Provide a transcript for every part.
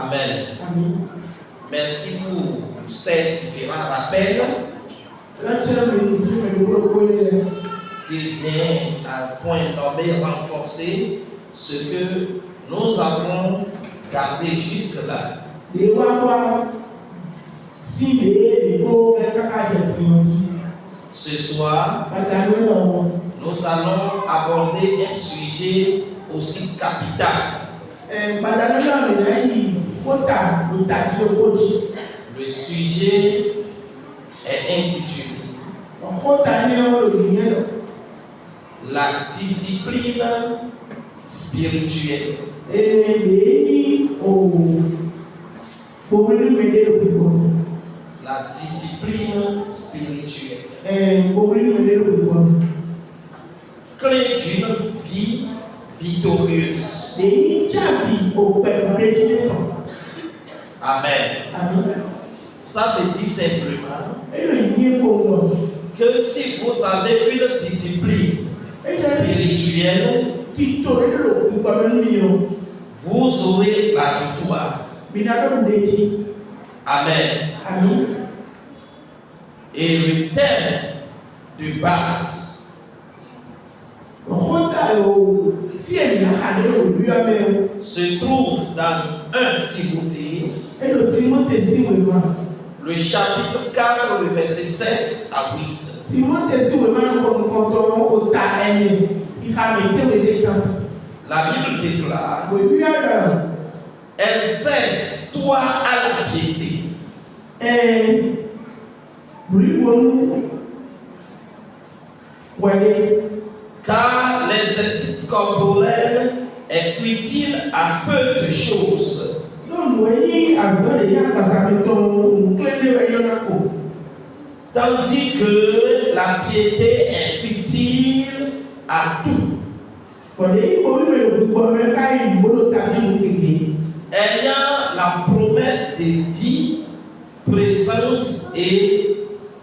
Amen. Amen. Merci pour ces différents rappels qui viennent à point nommé renforcer ce que nous avons gardé jusque-là. Ce soir, nous allons aborder un sujet aussi capital. Le sujet est intitulé La discipline spirituelle. La discipline spirituelle. Clé d'une vie victorieuse. Amen. Ça veut dire simplement que si vous avez une discipline spirituelle, vous aurez la victoire. Amen. Et le thème de base se trouve dans 1 Timothée, le chapitre 4, le verset 7 à 8. La Bible déclare: exerce-toi à la piété. Car l'exercice corporel est utile à peu de choses. Tandis que la piété est utile à tout. Ayant la promesse de vie présente et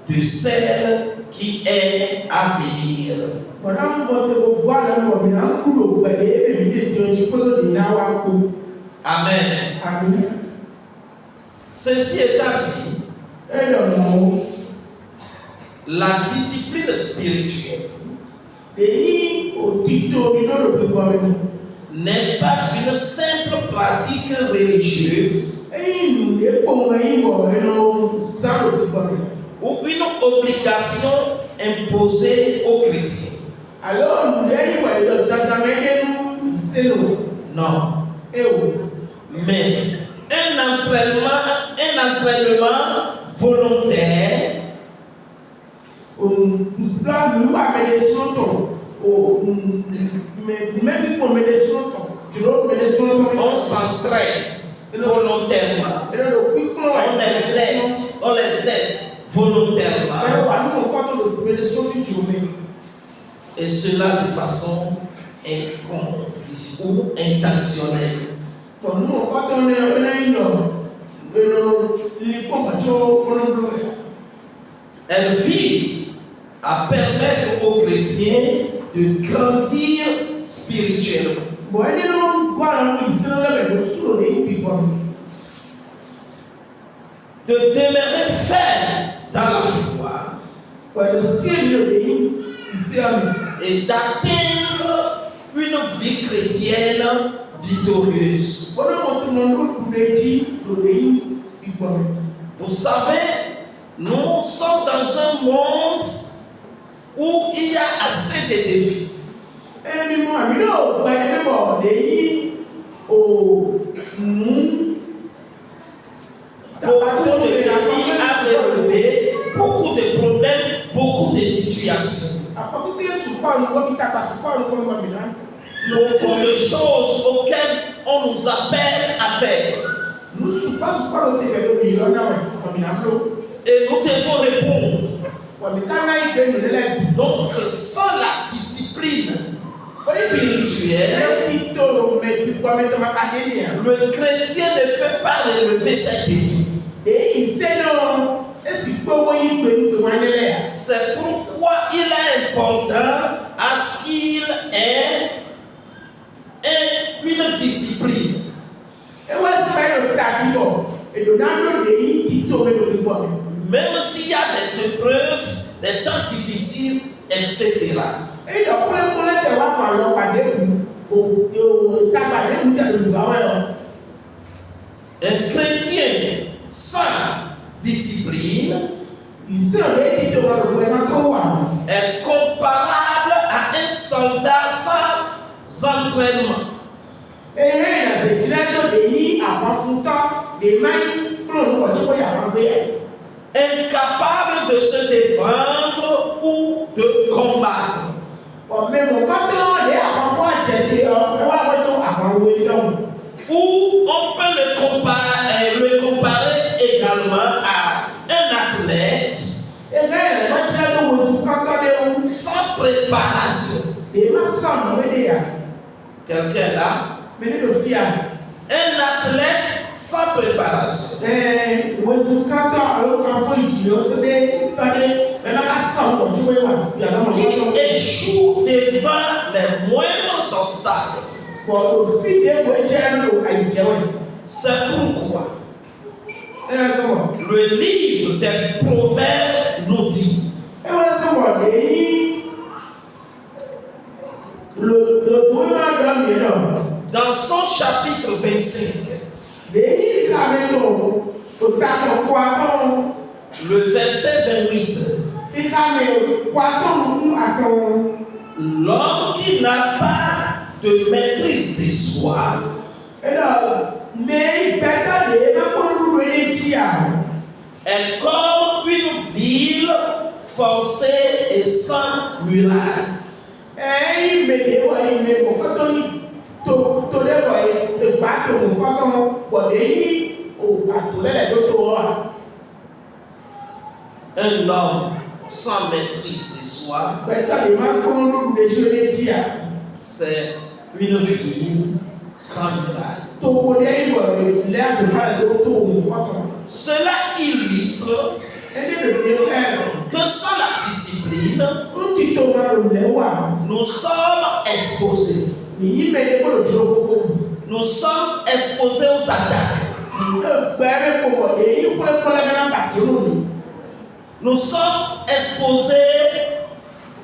de celle qui est à venir. Amen. Ceci étant dit, la discipline spirituelle n'est pas une simple pratique religieuse ou une obligation imposée aux chrétiens. Non. Mais un entraînement volontaire on s'entraîne volontairement, on exerce volontairement, et cela de façon ou intentionnelle. Elle vise à permettre aux chrétiens de grandir spirituellement, de demeurer ferme dans la foi et d'atteindre une vie chrétienne victorieuse. Vous savez, nous sommes dans un monde où il y a assez de défis. Beaucoup de défis à relever, beaucoup de problèmes, beaucoup de situations. Beaucoup de choses auxquelles on nous appelle à faire. Et nous devons répondre. Donc, sans la discipline spirituelle, le chrétien ne peut pas relever ses défis. C'est pourquoi il est important à ce qu'il ait une discipline. Même s'il y a des épreuves, des temps difficiles, etc. Un chrétien sans discipline est comparable à un soldat sans entraînement. Incapable de se défendre ou de combattre. Ou on peut le comparer également à un athlète sans préparation. Quelqu'un est là? Un athlète sans préparation. Qui échoue devant les moindres obstacles. C'est pourquoi le livre des Proverbes nous dit dans son chapitre 25, le verset 28, l'homme qui n'a pas de maîtrise de soi est comme une ville forcée et sans muraille. Un homme sans maîtrise de soi, c'est une ville sans muraille. Cela illustre que sans la discipline, nous sommes exposés. Nous sommes exposés aux attaques. Nous sommes exposés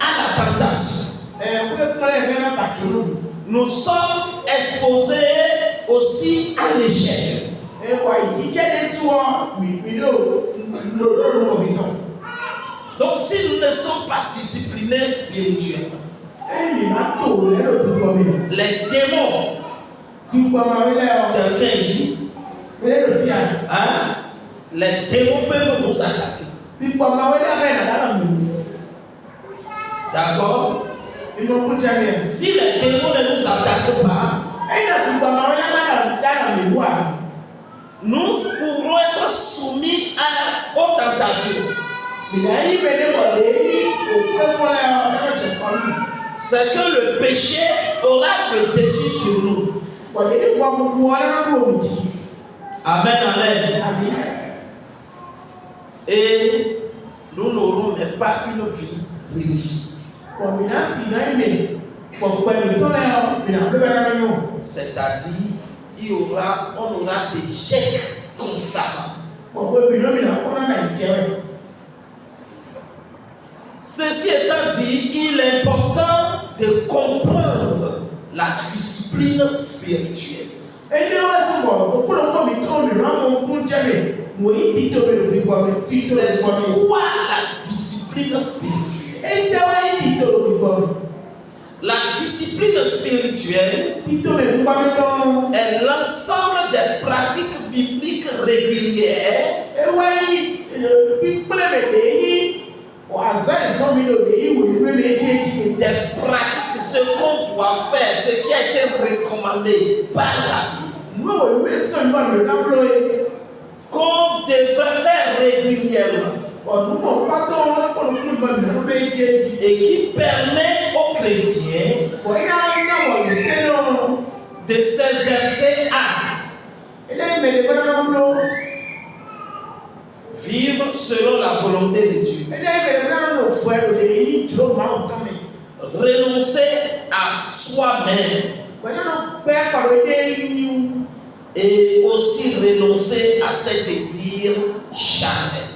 à la tentation. Nous sommes exposés aussi à l'échec. Donc si nous ne sommes pas disciplinés spirituellement, les démons, quelqu'un ici, les démons peuvent nous attaquer. D'accord? Si les démons ne nous attaquent pas, nous pourrons être soumis aux tentations. C'est que le péché aura le dessus sur nous. Amen, amen. Et nous n'aurons même pas une vie réussie. C'est-à-dire, on aura des échecs constamment. Ceci étant dit, il est important de comprendre la discipline spirituelle. C'est quoi la discipline spirituelle? La discipline spirituelle est l'ensemble des pratiques bibliques régulières des pratiques, ce qu'on doit faire, ce qui a été recommandé par la Bible, qu'on devrait faire régulièrement et qui permet aux chrétiens de s'exercer à vivre selon la volonté de Dieu, renoncer à soi-même et aussi renoncer à ses désirs charnels.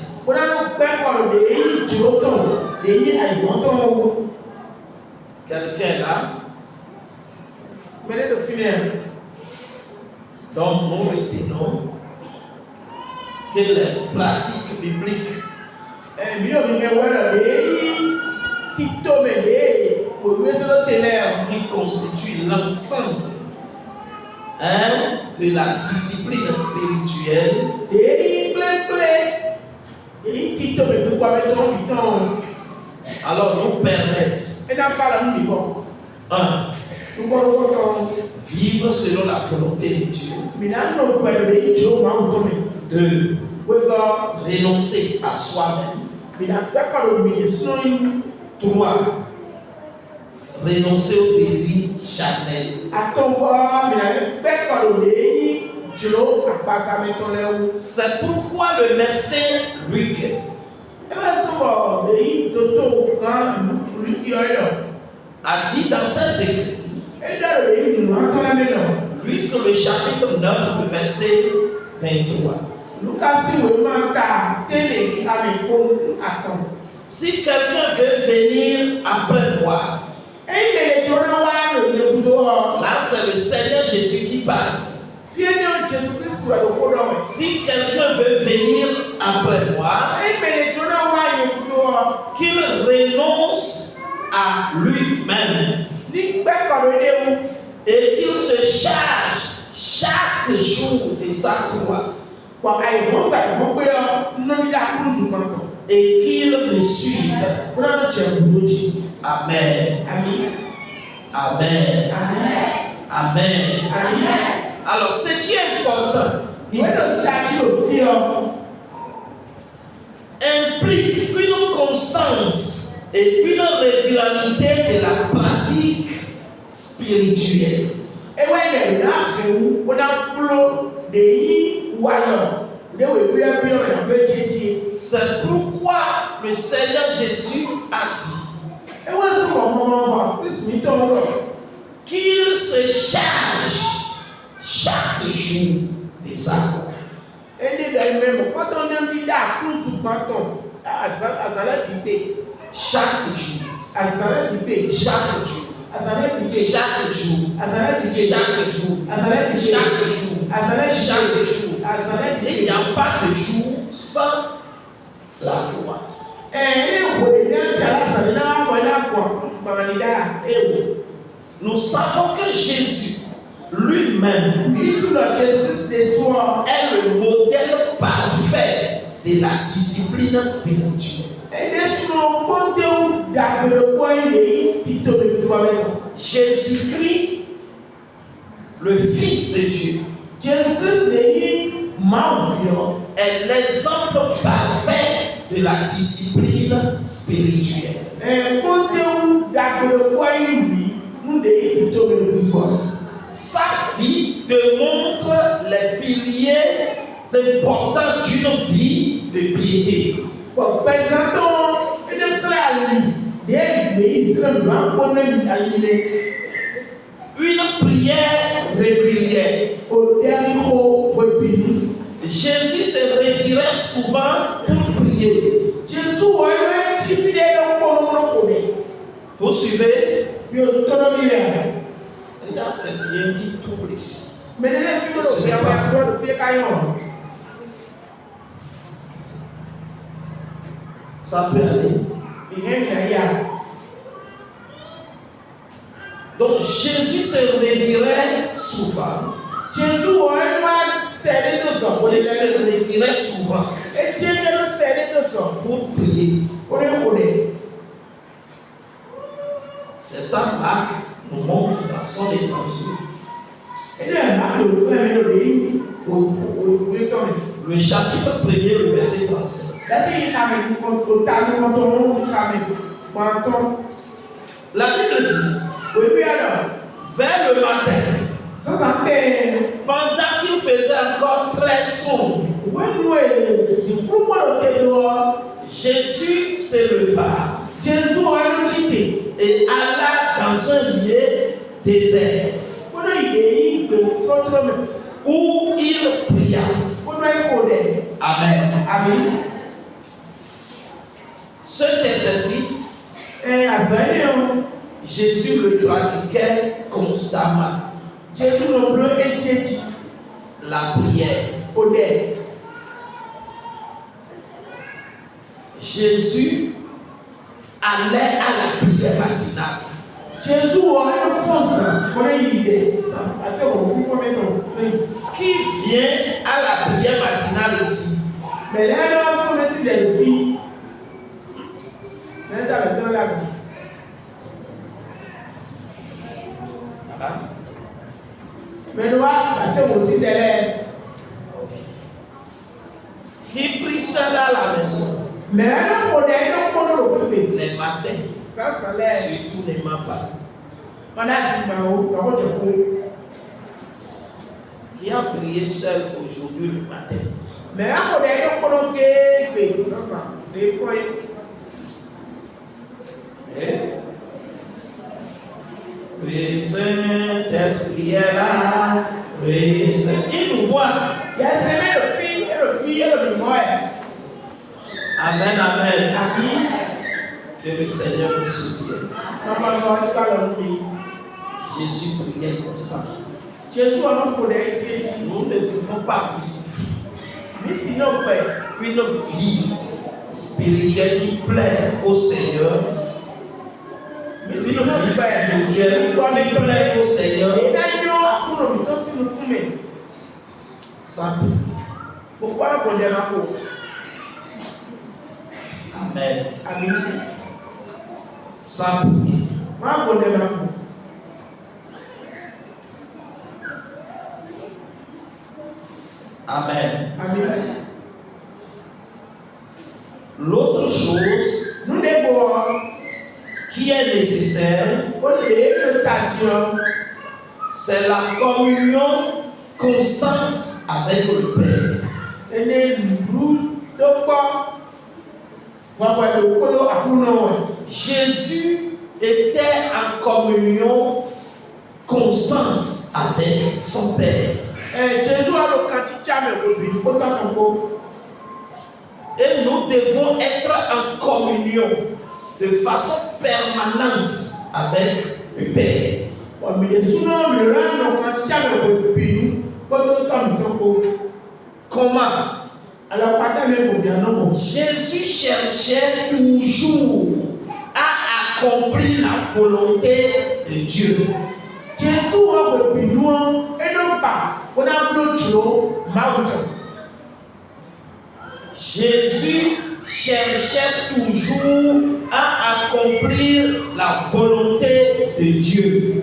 Quelqu'un est là? Donc nous retenons que les pratiques bibliques qui constituent l'ensemble de la discipline spirituelle alors nous permettent vivre selon la volonté de Dieu, 2 renoncer à soi-même, 3 renoncer au désir charnel. C'est pourquoi le médecin Luc a dit dans ses écrits, Luc le chapitre 9, le verset 23. Si quelqu'un veut venir après moi, là c'est le Seigneur Jésus qui parle. Si quelqu'un veut venir après moi, qu'il renonce à lui-même et qu'il se charge chaque jour de sa croix et qu'il me suive. Amen. Amen. Amen. Alors, ce qui est important ici implique une constance et une régularité de la pratique spirituelle. C'est pourquoi le Seigneur Jésus a dit qu'il se charge chaque jour de sa croix. Chaque jour. Il n'y a pas de jour sans la croix. Nous savons que Jésus lui-même est le modèle parfait de la discipline spirituelle. Jésus-Christ, le Fils de Dieu, est l'exemple parfait de la discipline spirituelle. Sa vie démontre les piliers importants d'une vie de piété. Une prière régulière. Jésus se retirait souvent pour prier. Vous suivez? Il y a quelqu'un qui tourne ici. Ça peut aller. Donc Jésus se retirait souvent. Il se retirait souvent pour prier. C'est ça Marc nous montre dans son évangile. Le chapitre 1er, le verset 35. La Bible dit, vers le matin, pendant qu'il faisait encore très sombre, Jésus se leva et alla dans un lieu désert où il pria. Amen. Amen. Cet exercice, Jésus le pratiquait constamment. La prière. Jésus allait à la prière matinale. Qui vient à la prière matinale ici? Qui prie seul à la maison? Les matins. Surtout les matins. Qui a prié seul aujourd'hui le matin? Oui, Saint-Esprit est là. Oui, il nous voit. Amen, amen. Que le Seigneur nous soutienne. Jésus priait constamment. Nous ne pouvons pas vivre une vie spirituelle qui plaît au Seigneur. Une vie spirituelle qui plaît au Seigneur. Sans prier. Amen. Sans prier. Amen. L'autre chose qui est nécessaire, c'est la communion constante avec le Père. Jésus était en communion constante avec son Père. Et nous devons être en communion de façon permanente avec le Père. Comment? Jésus cherchait toujours à accomplir la volonté de Dieu. Jésus cherchait toujours à accomplir la volonté de Dieu.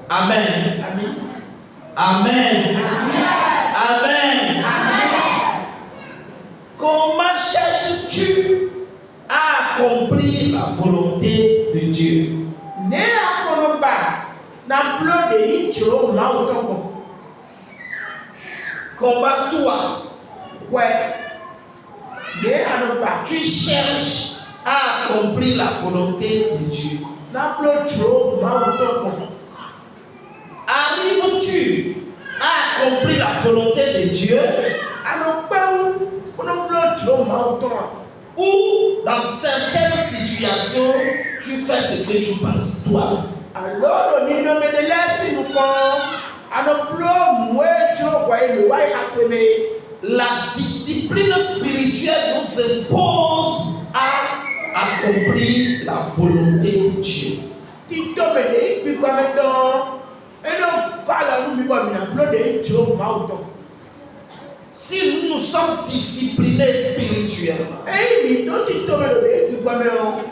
Amen. Amen. Amen. Comment cherches-tu à accomplir la volonté de Dieu? Combat-toi. Tu cherches à accomplir la volonté de Dieu. Arrives-tu à accomplir la volonté de Dieu? Ou dans certaines situations, tu fais ce que tu penses, toi. La discipline spirituelle nous impose à accomplir la volonté de Dieu. Si nous sommes disciplinés spirituellement,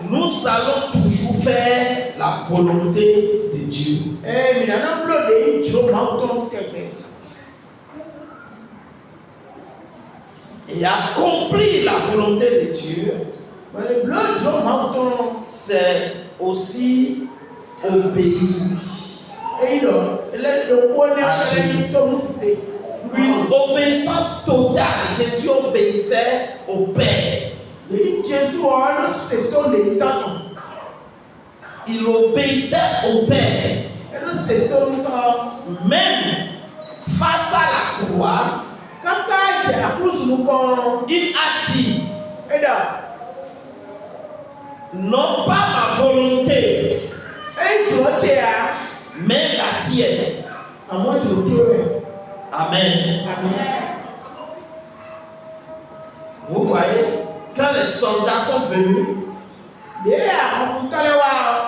nous allons toujours faire la volonté de Dieu. Et accomplir la volonté de Dieu, c'est aussi obéir à Dieu. Une obéissance totale. Jésus obéissait au Père. il obéissait au Père. Même face à la croix, il a dit, non pas ma volonté, mais la tienne. Amen. Vous voyez, quand les soldats sont venus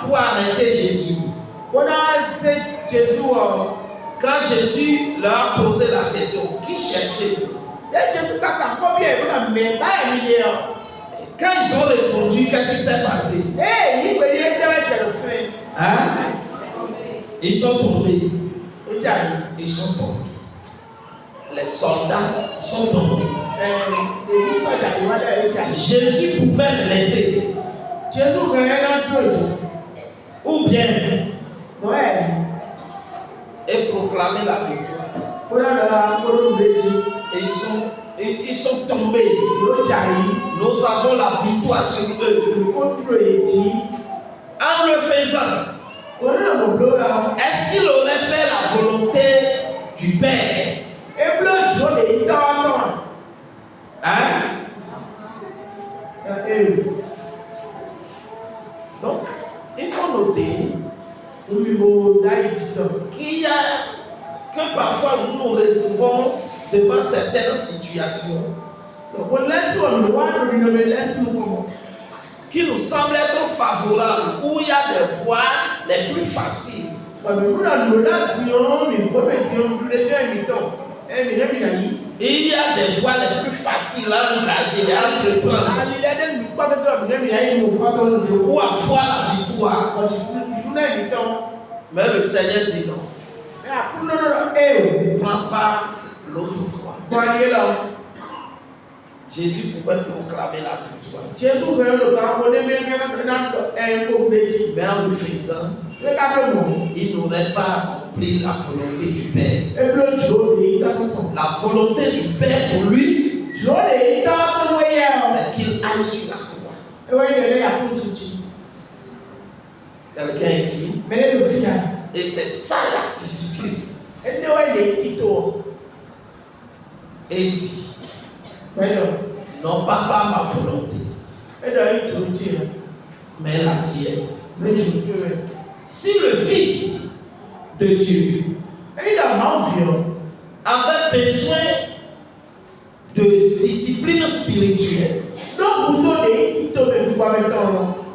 pour arrêter Jésus, quand Jésus leur a posé la question, qui cherchez-vous? Quand ils ont répondu, qu'est-ce qui s'est passé? Hein? Ils sont tombés. Ils sont tombés. Les soldats sont tombés. Jésus pouvait les laisser. Ou bien et proclamer la victoire. Ils sont tombés. Nous avons la victoire sur eux. En le faisant, est-ce qu'il aurait fait la volonté du Père? Hein? Donc, il faut noter qu'il y a que parfois nous nous retrouvons devant certaines situations qui nous semblent être favorables, où il y a des voies les plus faciles. Il y a des voies les plus faciles à engager, à entreprendre pour avoir la victoire. Mais le Seigneur dit non. Prends pas l'autre voie. Jésus pouvait proclamer la victoire. Mais en le faisant, il n'aurait pas accompli la volonté du Père. La volonté du Père pour lui, c'est qu'il aille sur la croix. Quelqu'un ici? Et c'est ça la discipline. Et il dit, non pas par ma volonté, mais la tienne. Si le Fils de Dieu avait besoin de discipline spirituelle,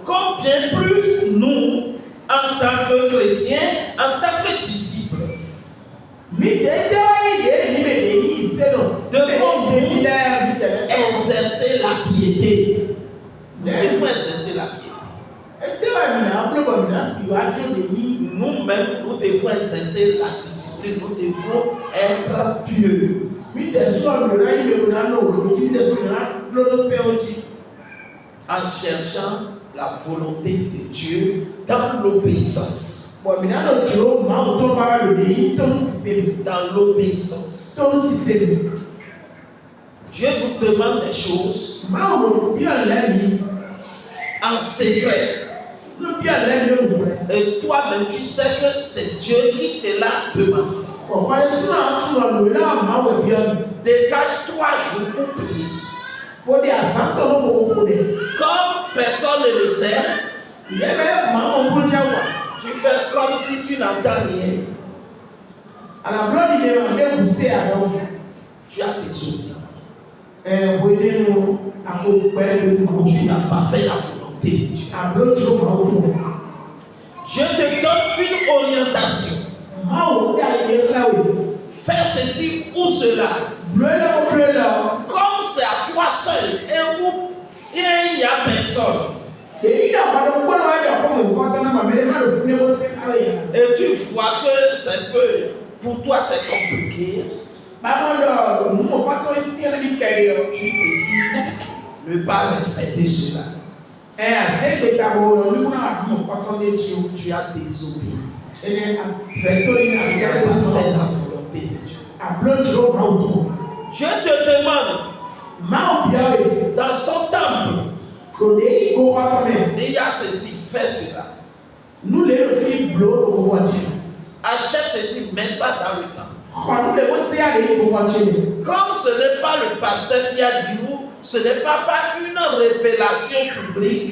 combien plus nous, en tant que chrétiens, en tant que disciples, devons exercer la piété. Nous devons exercer la piété. Nous-mêmes, nous devons exercer la discipline. Nous devons être pieux. En cherchant la volonté de Dieu dans l'obéissance. Dans l'obéissance. Dieu nous demande des choses en secret. Et toi-même, tu sais que c'est Dieu qui te l'a demandé. Dégage-toi jour pour prier. Comme personne ne le sait, tu fais comme si tu n'entends rien. Tu as désobéi. Tu n'as pas fait la volonté de Dieu. Dieu te donne une orientation. Fais ceci ou cela. Comme c'est à toi seul et où il n'y a personne. Et tu vois que c'est peu, pour toi c'est compliqué. Tu décides de ne pas respecter cela. Tu as désobéi. Tu n'as pas fait la volonté de Dieu. Dieu te demande dans son temple, il y a ceci, fais cela. Nous les filles bleues au voiture. Achète ceci, mets ça dans le temps. Quand nous les voiture. Comme ce n'est pas le pasteur qui a dit vous, ce n'est pas une révélation publique.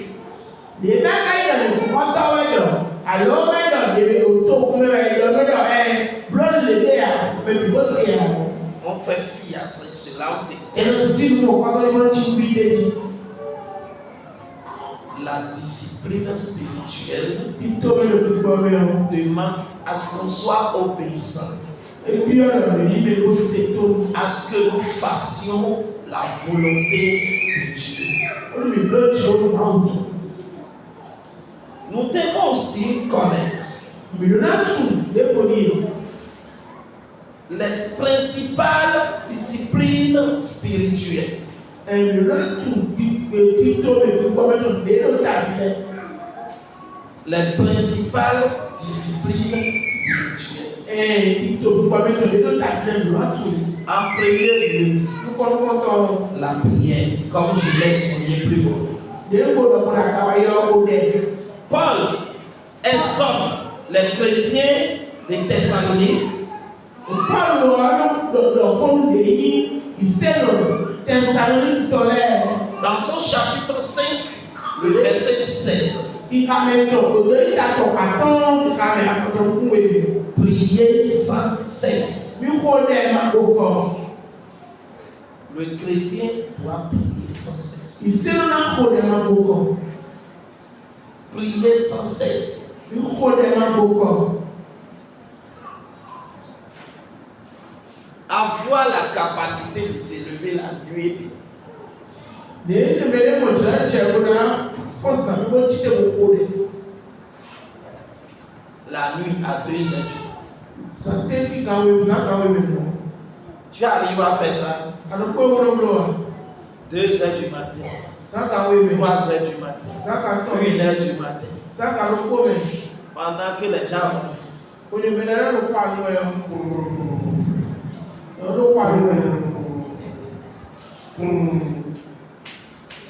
On fait fi à cela, on s'est la discipline spirituelle demande à ce qu'on soit obéissant, à ce que nous fassions la volonté de Dieu. Nous devons aussi connaître les principales disciplines spirituelles. Les principales disciplines spirituelles. En premier lieu, la prière, comme je l'ai souligné plus haut. Paul exhorte les chrétiens des Thessaloniques dans son chapitre 5, le verset 17. Priez sans cesse. Le chrétien doit prier sans cesse. Prier sans cesse. Avoir la capacité de s'élever la nuit. La nuit à 2 heures. Tu arrives à faire ça? 2 heures du matin. 3 heures du matin. 1 heure du matin. Pendant que les gens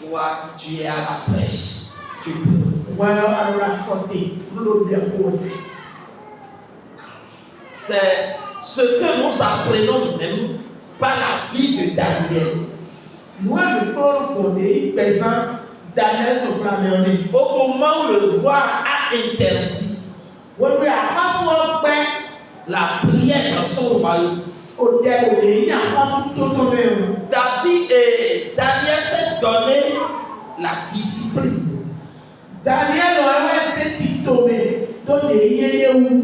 toi, tu es à la prêche. Tu peux. C'est ce que nous apprenons même par la vie de Daniel. Au moment où le roi a interdit la prière dans son royaume, David et Daniel s'est donné la discipline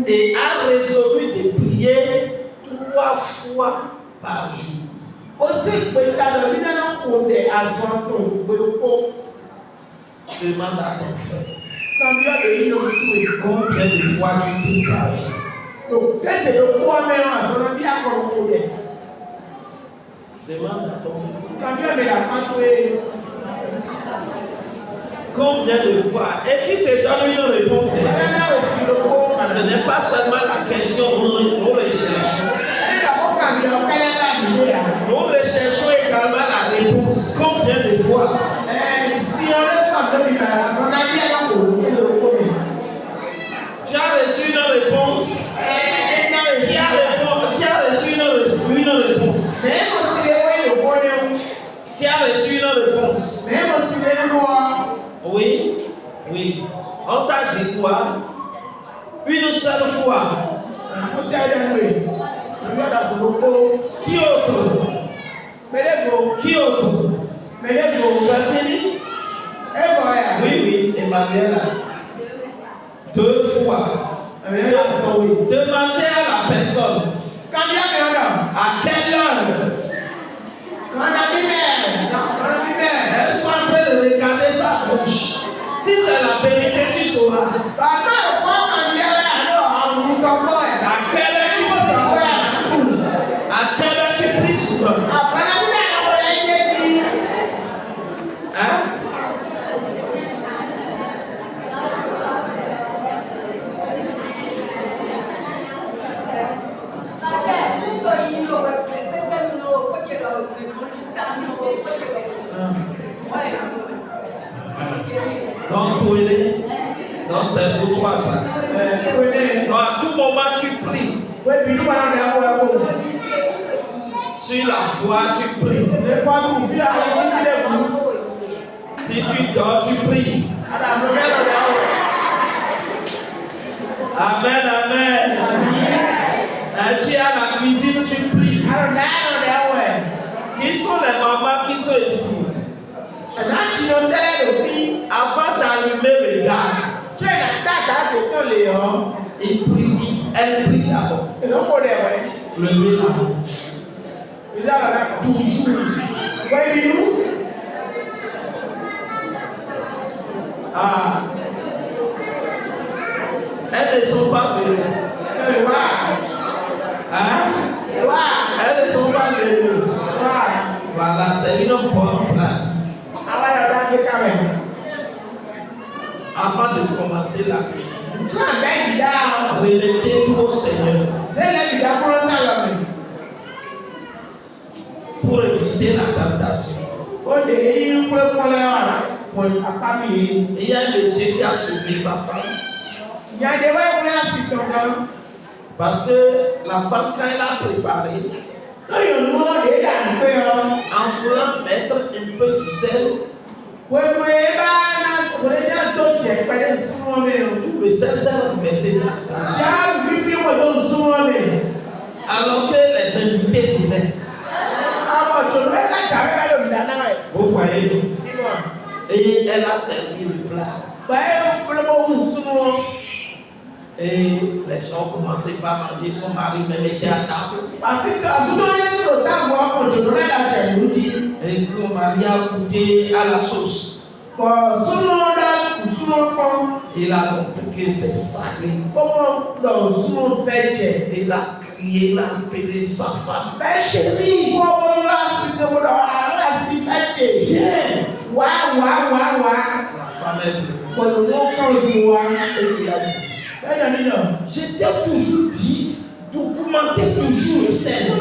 et a résolu de prier 3 fois par jour. Demande à ton frère combien de fois tu pries par jour. Demande à ton frère combien de fois et qui te donne une réponse. Ce n'est pas seulement la question nous recherchons. Nous recherchons également la réponse. Combien de fois? Tu as reçu une réponse. Qui a reçu une réponse? Qui a reçu une réponse? Oui, oui. On t'a dit quoi? Une seule fois. Qui autre? Qui autre? Tu as fini? Oui, Emmanuel. 2 fois. Demandez à la personne. À quelle heure? Elle soit en train de regarder sa bouche. Si c'est la vérité, tu sauras. À quelle heure tu pries souvent? À quelle heure tu pries souvent? Hein? Donc, c'est pour toi ça. Donc à tout moment tu pries. Sur la foi tu pries. Si tu dors tu pries. Amen, amen. Tu es à la cuisine, tu pries. Qui sont les mamans qui sont ici? Avant d'allumer le gaz, elle prie d'abord. Levez la main. Toujours. Ah. Elles ne sont pas venues. Hein? Elles ne sont pas venues. Voilà, c'est une bonne pratique. Avant de commencer la cuisine, remettez tout au Seigneur pour éviter la tentation. Il y a un monsieur qui a sauvé sa femme. Parce que la femme, quand elle a préparé, en voulant mettre un peu du sel, tout le sel s'est renversé dans la tâche. Alors que les invités venaient. Vous voyez? Et elle a servi le plat. Et les gens ont commencé par manger. Son mari même était à table. Et son mari a goûté à la sauce. Il a compris que c'est salé. Il a crié, il a appelé sa femme. Chérie, viens. La femme est venue. Elle lui a dit, je t'ai toujours dit, documentez toujours le sel. Il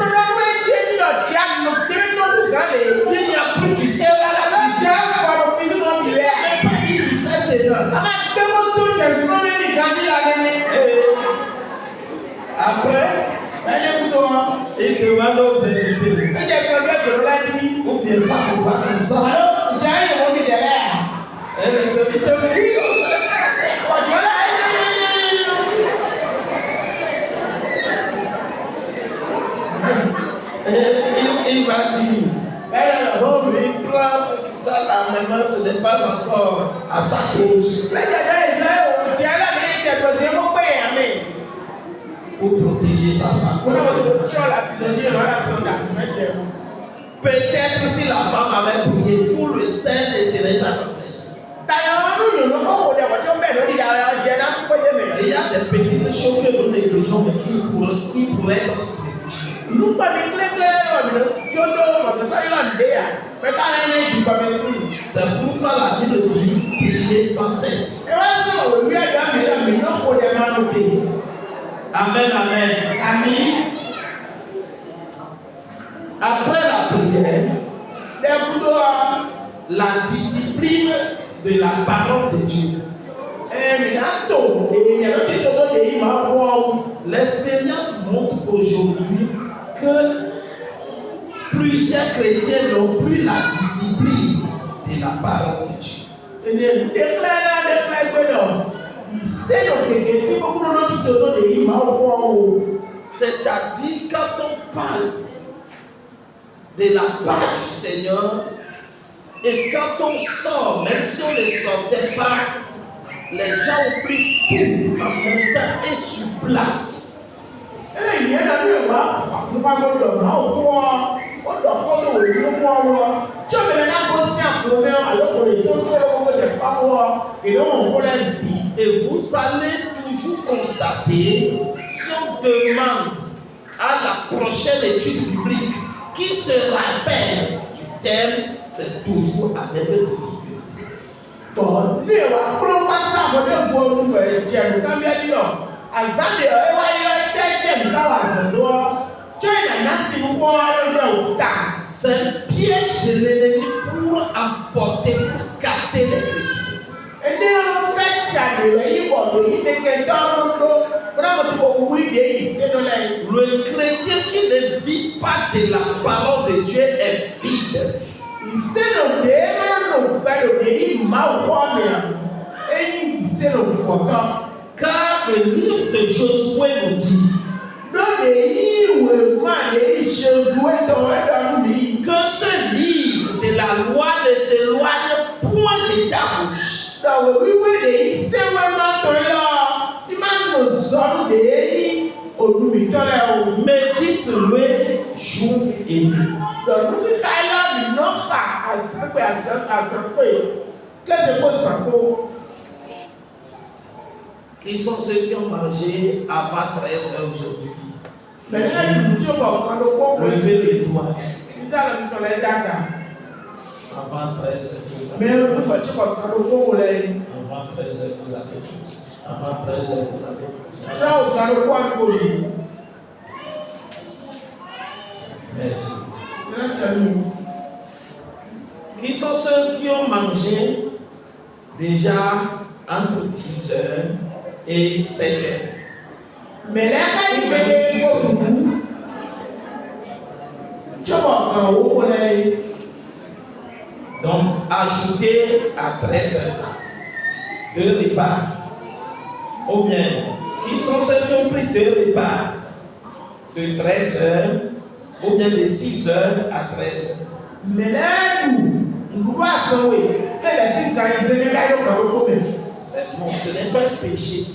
n'y a plus du sel à la cuisine. Tu n'as même pas mis du sel dedans. Après, il demande aux invités. Ou bien ça vous va comme ça. Et les invités me disent, oh, c'est il va dire, non, lui, il prend ça, la maman, ce n'est pas encore à sa cause. Pour protéger sa femme. Peut-être si la femme avait prié, tout le sel ne serait pas renversé. Il y a des petites choses que nous négligeons, mais qui pourraient être spirituelles. C'est pourquoi la Bible dit prier sans cesse. Amen, amen. Amen. Après la prière, la discipline de la parole de Dieu. L'expérience montre aujourd'hui que plusieurs chrétiens n'ont plus la discipline de la parole de Dieu. C'est-à-dire quand on parle de la part du Seigneur et quand on sort, même si on ne sortait pas, les gens oublient tout en même temps et sur place. Et vous allez toujours constater, si on demande à la prochaine étude biblique qui se rappelle du thème, c'est toujours avec difficulté. C'est un piège de l'ennemi pour emporter, pour capter les chrétiens. Le chrétien qui ne vit pas de la parole de Dieu est vide. Car le livre de Josué nous dit que ce livre de la loi ne s'éloigne point de ta bouche. Médite-le jour et nuit. Qui sont ceux qui ont mangé avant 13 heures aujourd'hui? Levez les doigts. Avant 13 heures, vous avez. Avant 13 heures, vous avez. Avant 13 heures, vous avez. Merci. Qui sont ceux qui ont mangé déjà entre 10 heures et 7 heures? Mais là, donc, ajoutez à 13 heures 2 repas. Ou bien, qui sont ceux qui ont pris 2 repas de 13 heures ou bien de 6 heures à 13 heures? Mais là, ce n'est pas un péché.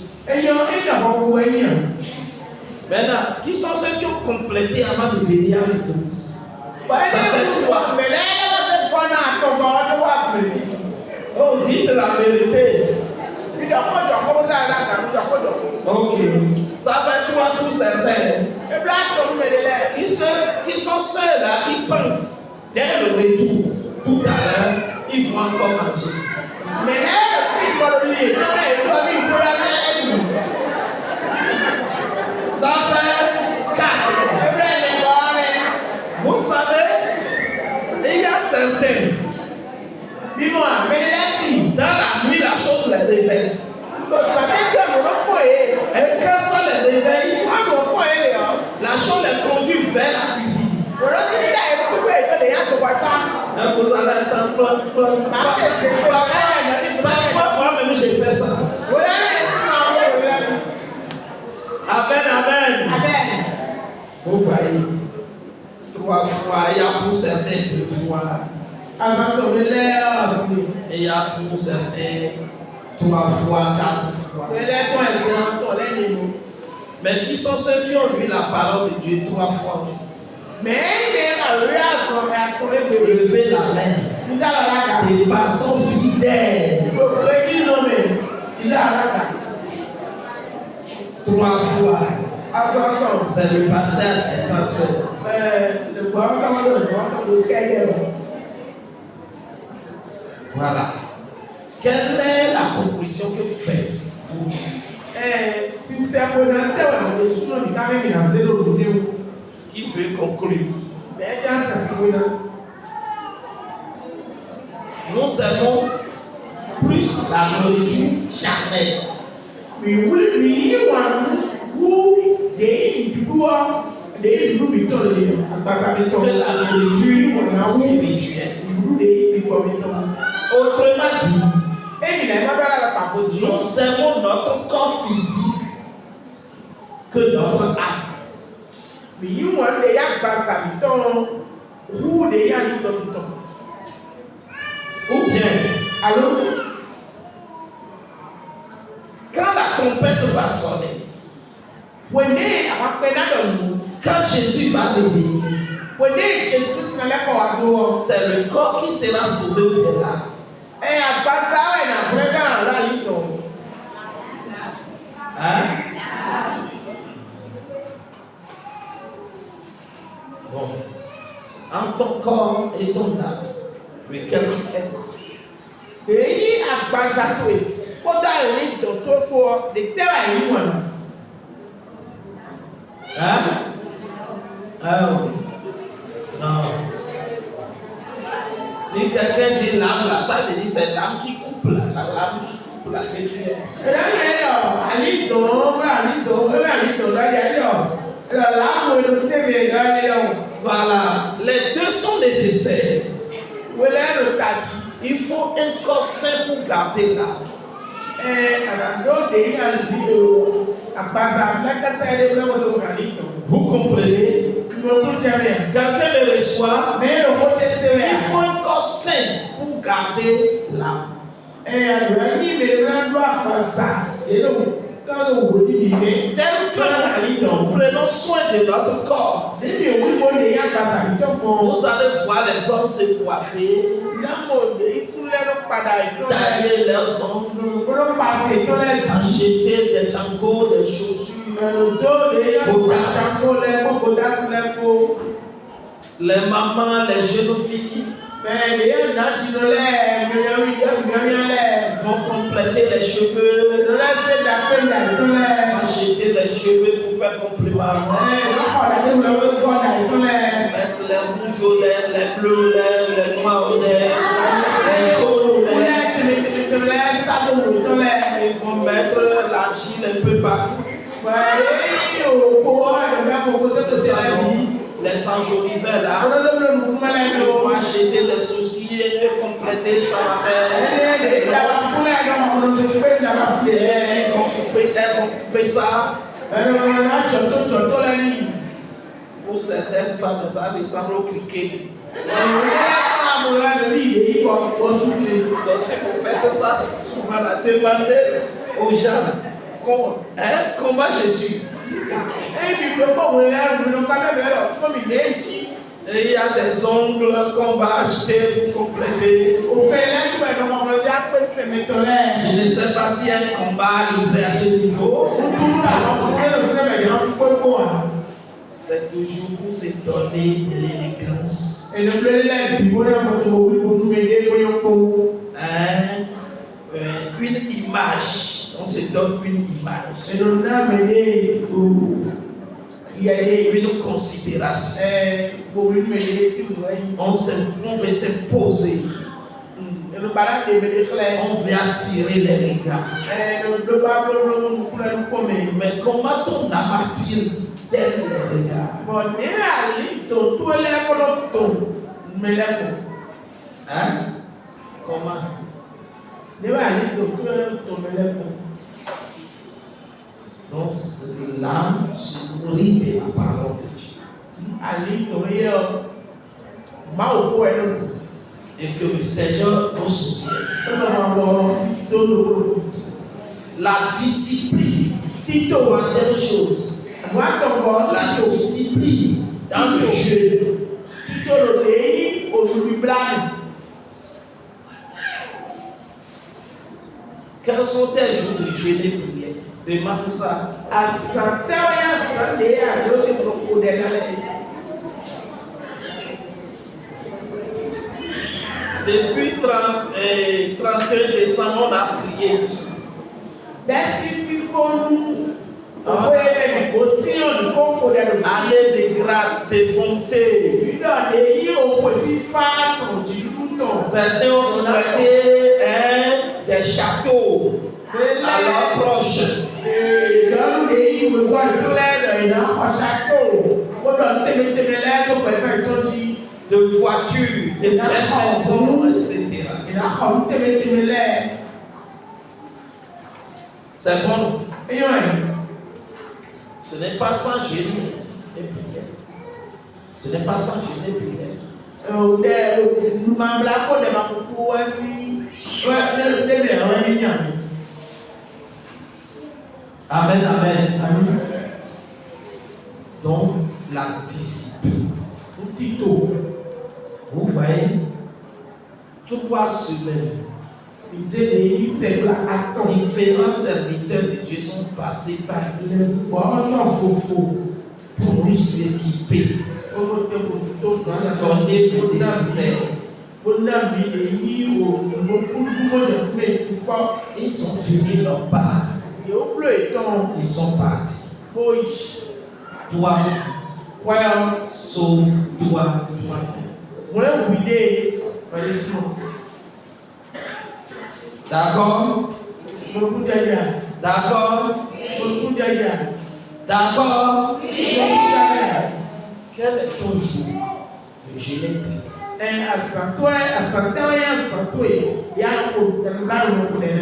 Maintenant, qui sont ceux qui ont complété avant de venir à l'église? Ça fait 3. Oh, dites la vérité. Ok. Ça fait 3 pour certains. Qui sont ceux-là qui pensent dès le retour, tout à l'heure, ils vont encore manger. Ça fait 4. Vous savez, il y a certains. Dans la nuit, la chose les réveille. Et quand ça les réveille, la chose les conduit vers la cuisine. Vous allez attendre parfois, moi-même, j'ai fait ça. Amen. Vous voyez, 3 fois, il y a pour certains 2 fois. Et il y a pour certains 3 fois, 4 fois. Mais qui sont ceux qui ont lu la parole de Dieu 3 fois? Levez la main de façon fidèle. 3 fois. C'est le pasteur assistant. Voilà. Quelle est la conclusion que vous faites? Qui veut conclure? Nous avons plus la nourriture jamais. Que la nourriture spirituelle. Autrement dit, nous aimons notre corps physique que notre âme. Ou bien, quand la trompette va sonner, quand Jésus va revenir, c'est le corps qui sera sauvé de là. Hein? Bon. En ton corps et ton âme, lequel tu aimes? Hein? Oh. Non. Si quelqu'un dit l'âme là, ça veut dire c'est l'âme qui coupe là, la l'âme qui coupe. pour laquelle tu es. Voilà, les deux sont nécessaires. Il faut un corps sain pour garder l'âme. Vous comprenez? Quelqu'un le reçoit, il faut un corps sain pour garder l'âme. Tel que nous prenons soin de notre corps, vous allez voir les hommes se coiffer, tailler leurs ongles, acheter des tangos, des chaussures, godasses. Les mamans, les jeunes filles vont compléter les cheveux, acheter les cheveux pour faire compliment, mettre les rouges aux lèvres, les bleus aux lèvres, les noirs aux lèvres, les jaunes aux lèvres. Ils vont mettre l'argile un peu partout. C'est ça, les enjoliveurs là, ils vont acheter des sauciers, compléter, ça va faire. Ils vont couper ça. Pour certaines femmes, ça ressemble au criquet. Donc si vous faites ça, souvent la demander aux gens, comment je suis. Et il y a des ongles qu'on va acheter pour compléter. Je ne sais pas s'il y a un combat livré à ce niveau. C'est toujours pour se donner de l'élégance. Une image. On se donne une image. Une considération. On veut s'imposer. On veut attirer les regards. Mais comment ton âme attire tel les regards? Hein? Comment? Donc l'âme se nourrit de la parole de Dieu. Et que le Seigneur nous soutienne. La discipline. Troisième chose. La discipline dans le jeu. Quels sont tes jours de jeûne et prière? Demande ça. Depuis 31 décembre, on a prié ici. Année de grâce, de bonté. Certains ont souhaité des châteaux à leurs proches. De voitures, de belles maisons, etc. C'est bon. Ce n'est pas sans jeûne et prière. Ce n'est pas sans jeûne et prière. Amen, amen, amen. Donc, la discipline. Vous voyez, 3 semaines. Différents serviteurs de Dieu sont passés par ici pour nous équiper, donner le nécessaire. Ils ont fini leur part. Ils sont partis. Toi, sauve-toi toi-même. D'accord? D'accord? D'accord? Quel est ton jour de jeûne et prière?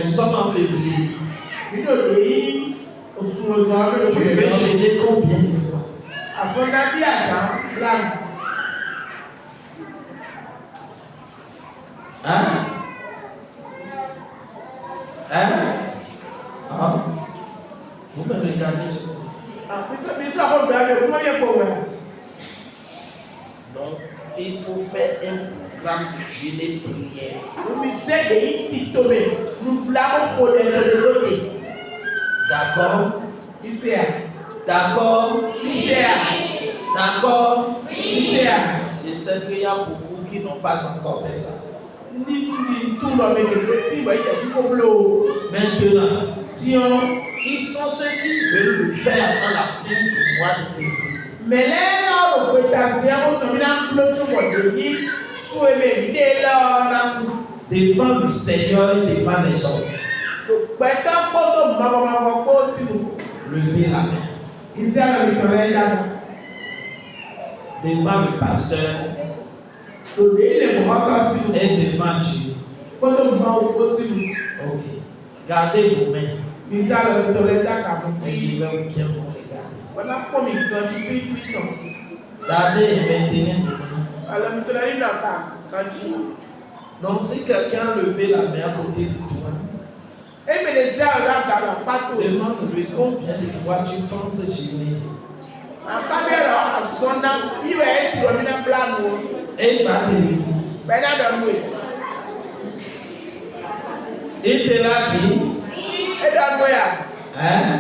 Nous sommes en février. Tu veux jeûner combien de fois? Hein? Hein? Ah. Vous me regardez sur moi. Donc, il faut faire un programme de jeûne et prière. D'accord? D'accord? D'accord? Je sais qu'il y a beaucoup qui n'ont pas encore fait ça. Maintenant, qui sont ceux qui veulent le faire dans la fin du mois de février? Devant le Seigneur et devant les hommes. Levez la main. Devant le pasteur et devant Dieu. Ok. Gardez vos mains. Et je vais bien vous regarder. Gardez et maintenez vos mains. Donc si quelqu'un levait la main à côté de toi, demande-lui combien de fois tu penses jeûner. Et il va te le dire. Il te l'a dit. Hein?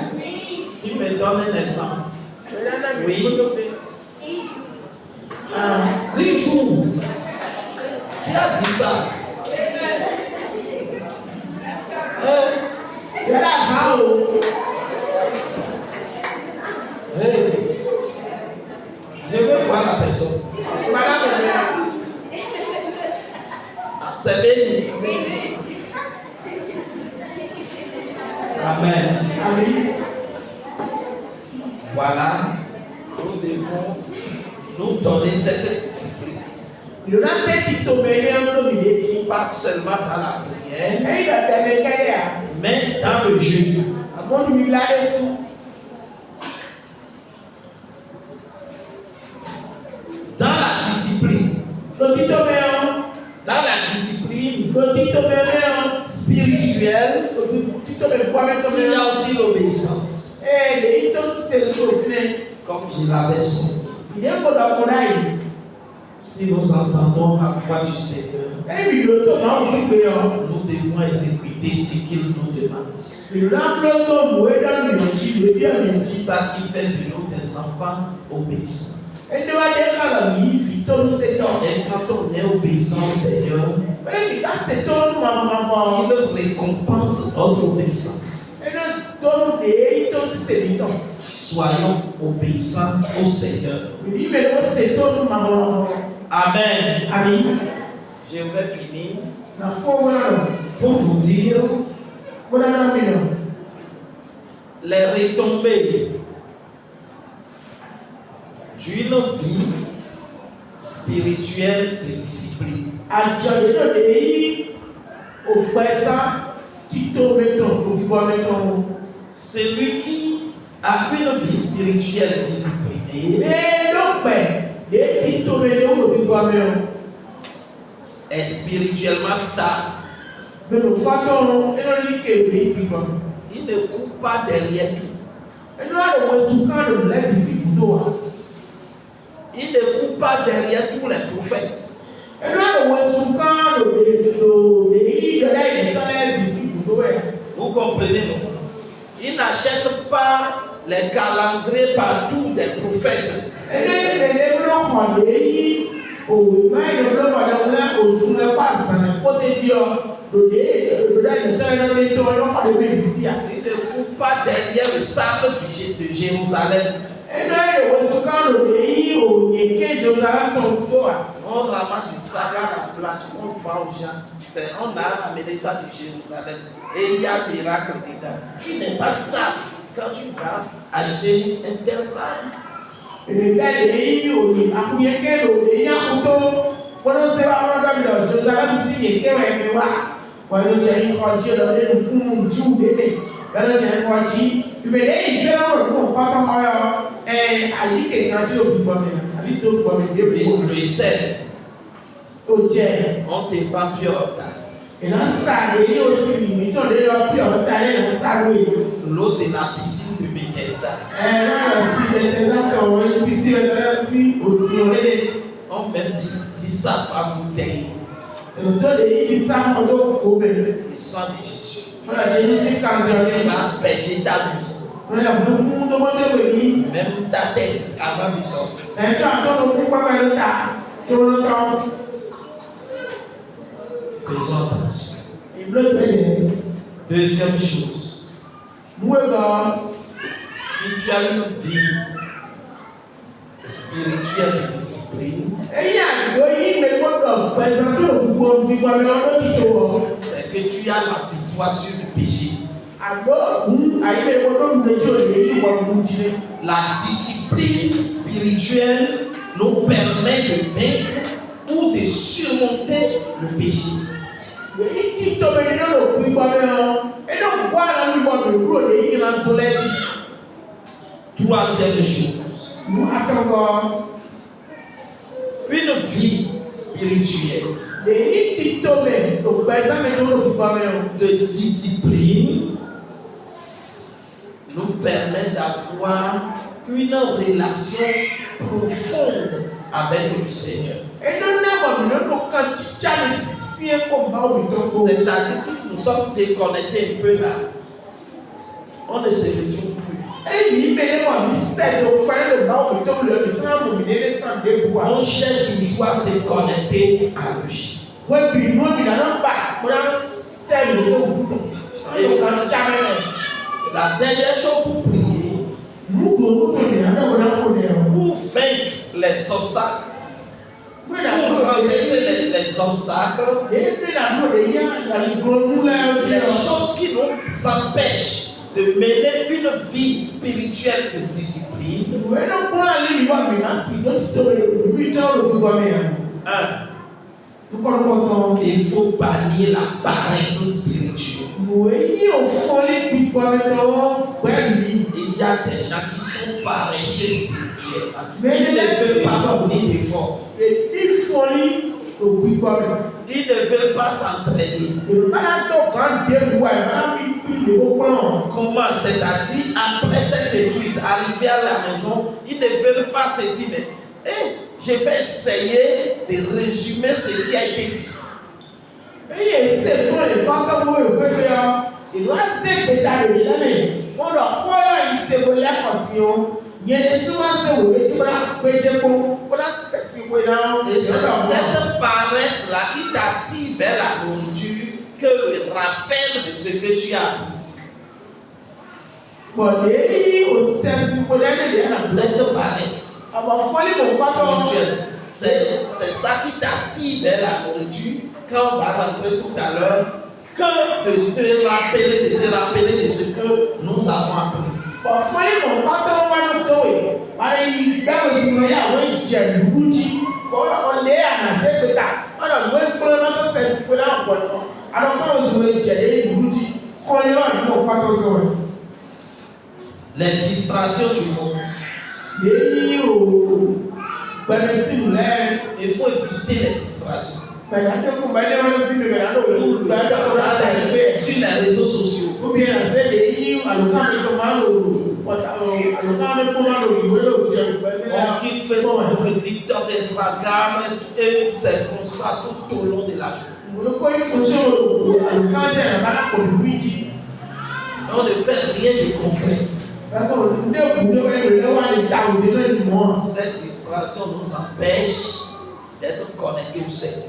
Il me donne un exemple. Oui. 10 jours. Qui a dit ça? Je veux voir la personne. C'est béni. Amen. Voilà. Nous devons nous donner cette discipline. Pas seulement dans la prière, mais dans le jeûne. Dans la discipline. Dans la discipline spirituelle, il y a aussi l'obéissance. Comme je l'avais souligné. Si nous entendons la voix du Seigneur, nous devons exécuter ce qu'il nous demande. C'est ça qui fait de nous des enfants obéissants. Et quand on est obéissant au Seigneur, il récompense notre obéissance. Soyons obéissants au Seigneur. Amen. Je vais finir pour vous dire les retombées d'une vie spirituelle de discipline. Celui qui a une vie spirituelle disciplinée est spirituellement stable. Il ne court pas derrière tout. Il ne court pas derrière tous les prophètes. Vous comprenez, non? Il n'achète pas les calendriers partout des prophètes. Il ne court pas derrière le sable de Jérusalem. On ramasse du ça là la place, on va aux gens, on a amené ça de Jérusalem et il y a un miracle dedans. Tu n'es pas stable quand tu vas acheter un tel sac. Et là, il y a le sel, on te vend pure. L'eau de la piscine de Bethesda. On même dit ça par bouteille. Le sang de Jésus. Il va asperger ta maison. Même ta tête avant de sortir. Faisons attention. Deuxième chose. Si tu as une vie spirituelle et discipline, c'est que tu as la victoire sur le péché. La discipline spirituelle nous permet de vaincre ou de surmonter le péché. Troisième chose. Une vie spirituelle de discipline nous permet d'avoir une relation profonde avec le Seigneur. C'est-à-dire si nous sommes déconnectés un peu là, on ne se retrouve plus. On cherche toujours à se connecter à lui. La dernière chose pour prier, pour vaincre les obstacles, pour renverser les obstacles, les choses qui nous empêchent de mener une vie spirituelle de discipline. Il faut bannir la paresse spirituelle. Il y a des gens qui sont paresseux spirituels. Ils ne veulent pas fournir d'efforts. Ils ne veulent pas s'entraîner. Comment? C'est-à-dire, après cette étude, arriver à la maison, ils ne veulent pas se dire, mais je vais essayer de résumer ce qui a été dit. Et c'est cette paresse-là qui t'attire vers la nourriture que le rappel de ce que tu as appris. Cette paresse spirituelle, c'est ça qui t'attire vers la nourriture quand on va rentrer tout à l'heure, que de se rappeler de ce que nous avons appris. Les distractions du monde. Il faut éviter les distractions. Sur les réseaux sociaux. On quitte Facebook, TikTok, Instagram, et c'est comme ça tout au long de la journée. On ne fait rien de concret. Cette distraction nous empêche d'être connectés au Seigneur.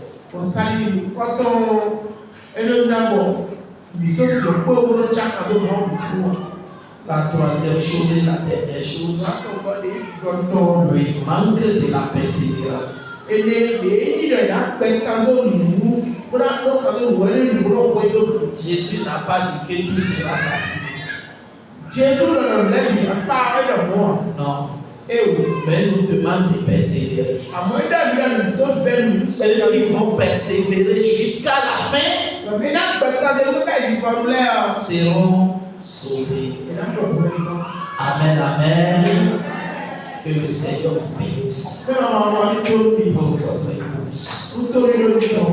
La troisième chose et la dernière chose, Akọ̀kọ̀ lè gbọ́dọ̀. le manque de la persévérance. Ele lè yíyọ̀ yà pẹ́ kádó nù. Bọ́dá ló kádó wọlé nù ló wọlé ló. Jésus n'a pas dit que tout sera facile. Jésù lọ̀rọ̀ lẹ́bi afá ẹ̀dọ̀ mọ́. Non. Ewu. Mais nous demande de persévérer. Àmọ́ ẹ̀dá mi lẹ́nu tó fẹ́ mi. Ceux qui vont persévérer jusqu'à la fin Bàbá iná pẹ́ kádó ló ká ìdìbò lẹ́ ọ. seront sauvés. Ìná tó wọlé lọ. Amen, amen. Que le Seigneur vous bénisse Fẹ́ràn ọmọ ọdún tó bí. pour votre écoute. Nítorí lójú lọ.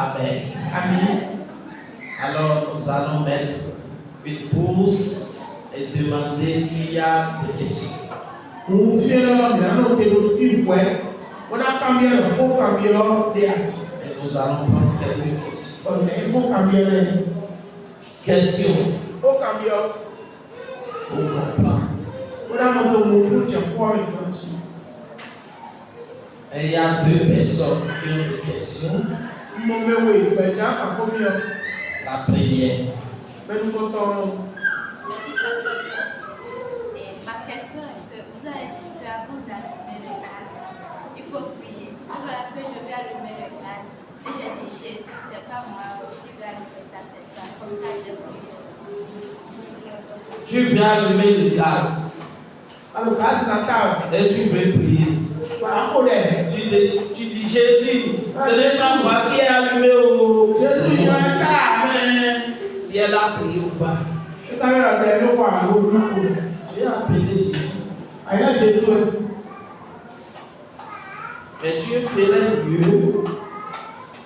Amen. Àmín. Alors nous allons mettre une pause et demander s'il y a des questions. Òun fi lọ ìdáná òkèlè sí ìpẹ́. Wọ́n á kàmíẹ̀ lọ fún kàmíẹ̀ lọ dé àjì. Et nous allons prendre quelques questions. Ọ̀nà ìfún kàmíẹ̀ lẹ́yìn. Questions Ó kàmíẹ̀ pour comprendre. wọ́n á mọ̀ tó mọ̀ òkú jẹ̀ pọ̀ ìdọ̀tí. Et il y a deux personnes qui ont des questions. Mo mẹ́wọ̀ ìpẹ̀já àkómíọ̀ La première, mẹ́nu kó tọrọ. Merci, pasteur. Et ma question est que vous avez dit qu'avant d'allumer le gaz, il faut prier. Voilà que je vais allumer le gaz. Et j'ai dit, Jésus, c'est pas moi qui vais allumer ça, c'est toi. Comme ça, j'ai prié. tu viens allumer le gaz Alùpàá ti nà ká et tu veux prier. wàá kó rẹ̀. Tu dis Jésus, ce n'est pas moi qui ai allumé au Jésù yọ ẹ ká mẹ́. si elle a prié ou pas. Nígbà mẹ́rin ọ̀dọ̀ ẹ̀ ló wà lórúkọ. J'ai appelé Jésus. Àyà Jésù ẹ̀sìn. Mais tu ferais mieux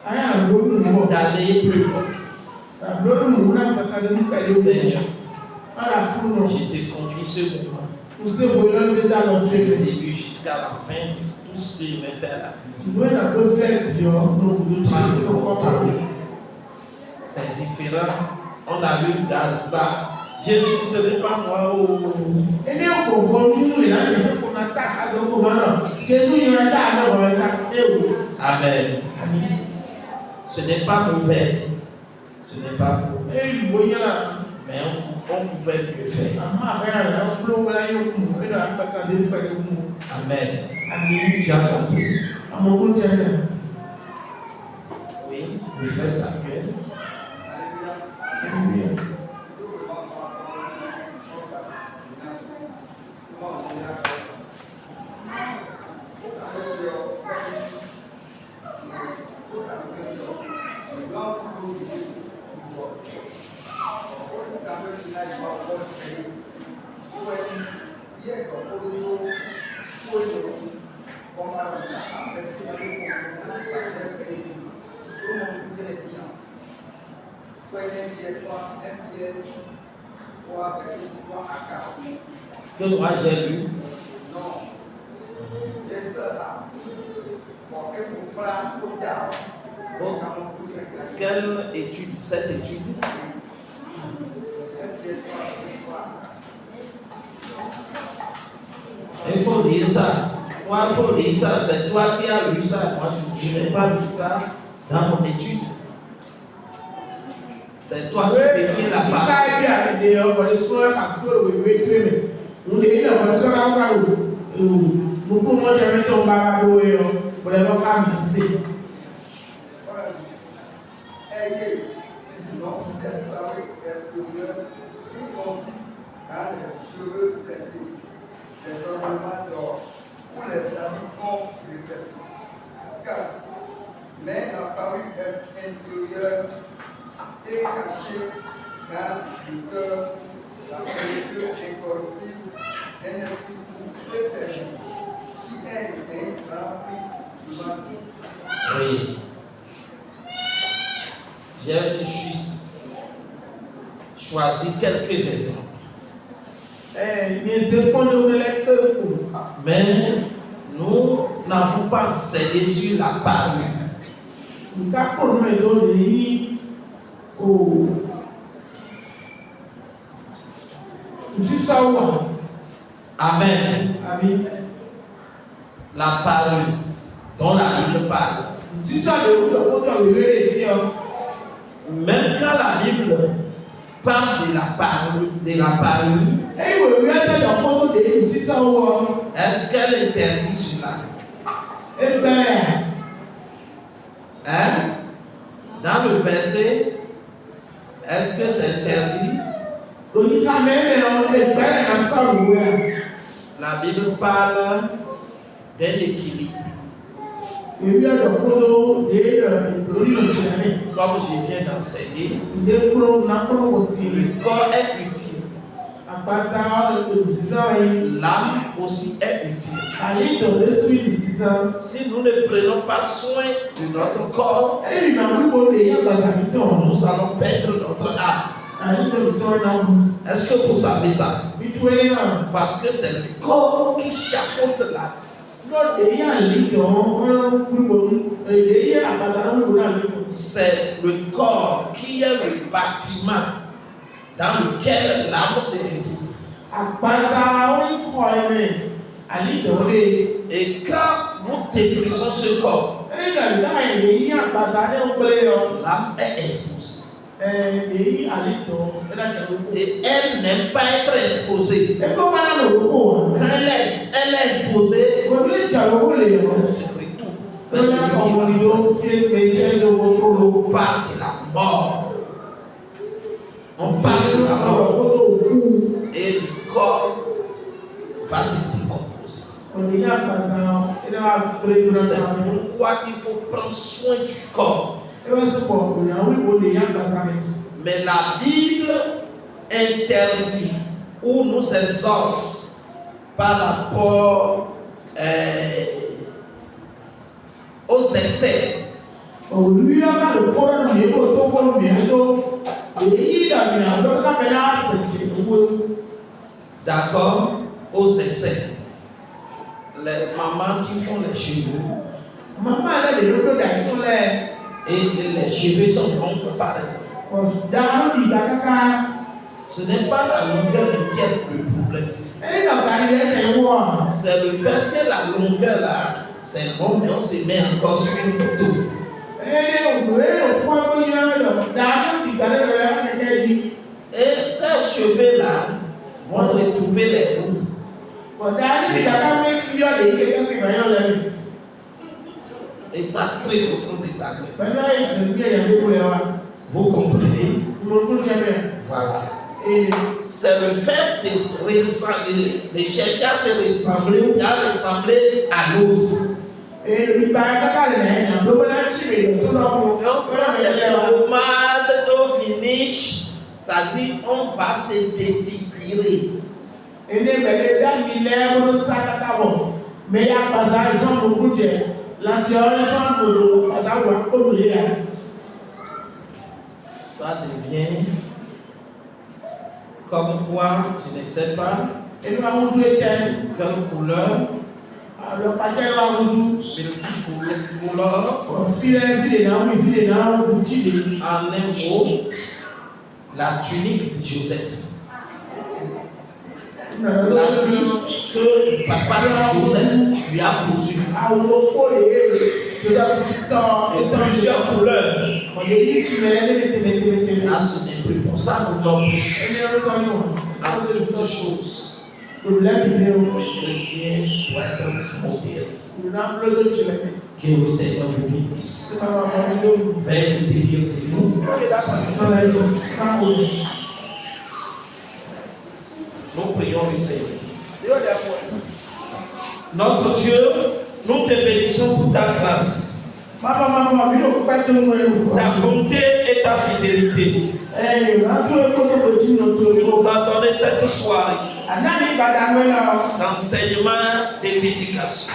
Àyà lórí mọ̀. d'aller plus loin. Lórí mọ̀ náà kàkà ló ń pẹ̀lú. Seigneur, Ọ̀rà kúrò náà. je te confie ce moment. Kò sí èbò yọ ní dídá lọ tó Du ẹ̀fẹ̀. début jusqu'à la fin de tout ce que je vais faire à la cuisine. Ìwé náà ló fẹ́ yọ lóhùn ló ti Prends lè le kọ́kọ́ contrôle. pàdé. C'est différent. On allume le gaz là. Jésus, ce n'est pas moi. Oh. Ẹni ọkọ̀ fọ́ nínú ìlànà ìfẹ́ náà tá àdókò máa náà. Jésù yọ ẹ ká àdókò ẹ ká éwò. Amen. Ce n'est pas mauvais. Ce n'est pas mauvais. Ẹ̀yìn ìbò yẹn náà. Mais on pouvait mieux faire. Àmọ́ àbẹ́rẹ́ rẹ̀ ń fúló wọlé ayé òkú. Ẹ̀dọ̀ àpẹta dé pẹ̀lú mú. Amen. Àmì Tu as compris? àmọ́ ogún jẹ́ náà. Oui, je fais ça bien. Que moi j'ai lu. Quelle étude? Cette étude? Il faut lire ça. Toi, il faut lire ça. C'est toi qui as lu ça. Moi, je n'ai pas lu ça dans mon étude. C'est toi qui détiens la parole. Káyọ̀ àdìdè ọ̀pọ̀lọpọ̀ sọ́ọ́ àkókò ìwé ìwé mi. Mo lè ní ọ̀pọ̀lọpọ̀ sọ́ọ́ káwọ́ ewu. Mo kó wọn jẹ́ mi tó ń bá wa lówó yọ. Bọ̀dẹ̀ ká mi sí. Cette parole extérieure qui consiste dans les cheveux tressés, les ornements d'or ou les habits complets. Mais la parole intérieure est cachée dans le cœur, la vérité incorruptible, un esprit éternel qui est rempli de magie. Oui. J'ai juste choisi quelques exemples. Mais nous n'avons pas enseigné sur la parole. Amen. La parole dont la Bible parle. Même quand la Bible parle de la parole, Est-ce qu'elle interdit cela? Hein? Dans le verset, est-ce que c'est interdit? La Bible parle d'un équilibre. Comme je viens d'enseigner, le corps est utile. L'âme aussi est utile. Si nous ne prenons pas soin de notre corps, nous allons perdre notre âme. Est-ce que vous savez ça? Parce que c'est le corps qui chapeaute l'âme. C'est le corps qui est le bâtiment dans lequel l'âme se retrouve. Et quand nous détruisons ce corps, l'âme est exposée. Et elle n'aime pas être exposée. Quand elle est exposée, elle se retrouve. On parle de la mort. On parle de la mort. Et le corps va se décomposer. C'est pourquoi il faut prendre soin du corps. Mais la Bible interdit ou nous exhorte par rapport aux essais. D'accord? Aux essais. Les mamans qui font les cheveux. Et les cheveux sont longs par exemple. Ce n'est pas la longueur qui est le problème. C'est le fait que la longueur là, c'est bon, mais on se met encore sur une photo. Et ces cheveux là vont retrouver les roues. Et ça crée d'autres désagréments. Vous comprenez? Voilà. C'est le fait de chercher à se ressembler, à ressembler à l'autre. Et on prend des pommades au finish, ça dit on va se défigurer. Ça devient comme quoi, je ne sais pas, quelle couleur, multicouleur, en un mot, la tunique de Joseph. La tunique que le papa de Joseph lui a cousu. Et plusieurs couleurs. Là, ce n'est plus pour ça que l'homme a toutes choses. Pour les chrétiens, pour être modèle. Que le Seigneur vous bénisse. Veille derrière de nous. Nous prions le Seigneur. Notre Dieu, nous te bénissons pour ta grâce, ta bonté et ta fidélité. Tu nous as donné cette soirée d'enseignement et d'éducation.